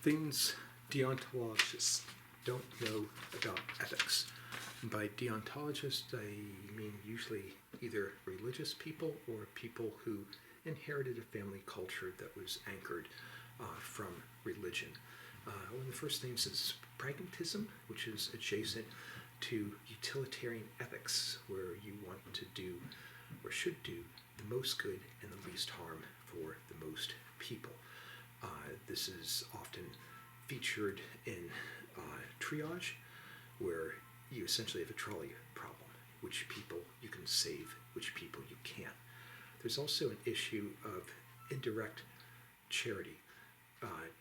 Things deontologists don't know about ethics. By deontologists, I mean usually either religious people or people who inherited a family culture that was anchored from religion. One of the first things is pragmatism, which is adjacent to utilitarian ethics, where you want to do or should do the most good and the least harm for the most people. This is often featured in triage, where you essentially have a trolley problem. Which people you can save, which people you can't. There's also an issue of indirect charity.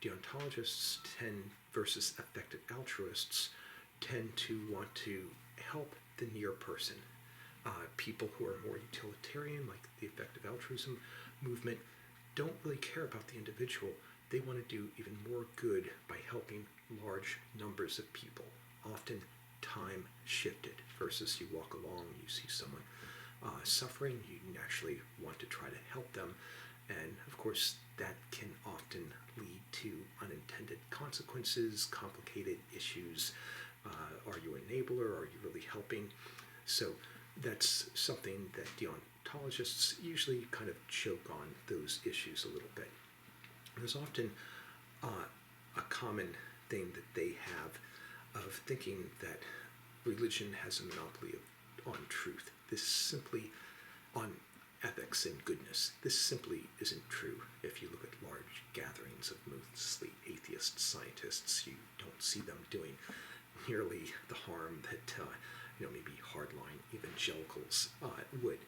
Deontologists versus affected altruists tend to want to help the near person. People who are more utilitarian, like the effective altruism movement, don't really care about the individual. They want to do even more good by helping large numbers of people, often time shifted, versus you walk along, you see someone suffering, you naturally want to try to help them, and of course that can often lead to unintended consequences, complicated issues. Are you an enabler? Are you really helping? So that's something that deontologists usually kind of choke on those issues a little bit. There's often a common thing that they have of thinking that religion has a monopoly on truth. This simply, on ethics and goodness, this simply isn't true. If you look at large gatherings of mostly atheist scientists, you don't see them doing nearly the harm that maybe hardline evangelicals would.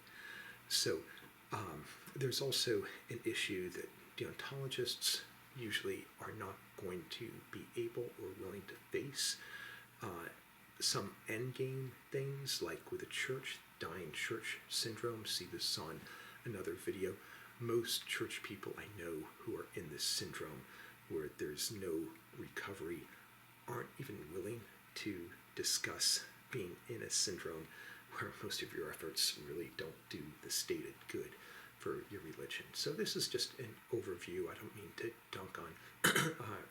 So there's also an issue that deontologists usually are not going to be able or willing to face some endgame things, like with the church, dying church syndrome. See this on another video. Most church people I know who are in this syndrome, where there's no recovery, aren't even willing to discuss being in a syndrome where most of your efforts really don't do the stated good for your religion. So this is just an overview. I don't mean to dunk on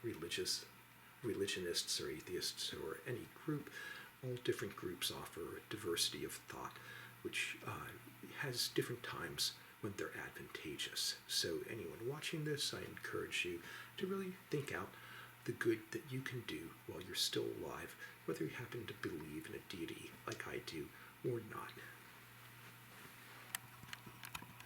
religionists or atheists or any group. All different groups offer a diversity of thought, which has different times when they're advantageous. So anyone watching this, I encourage you to really think out the good that you can do while you're still alive, whether you happen to believe in a deity like I do or not.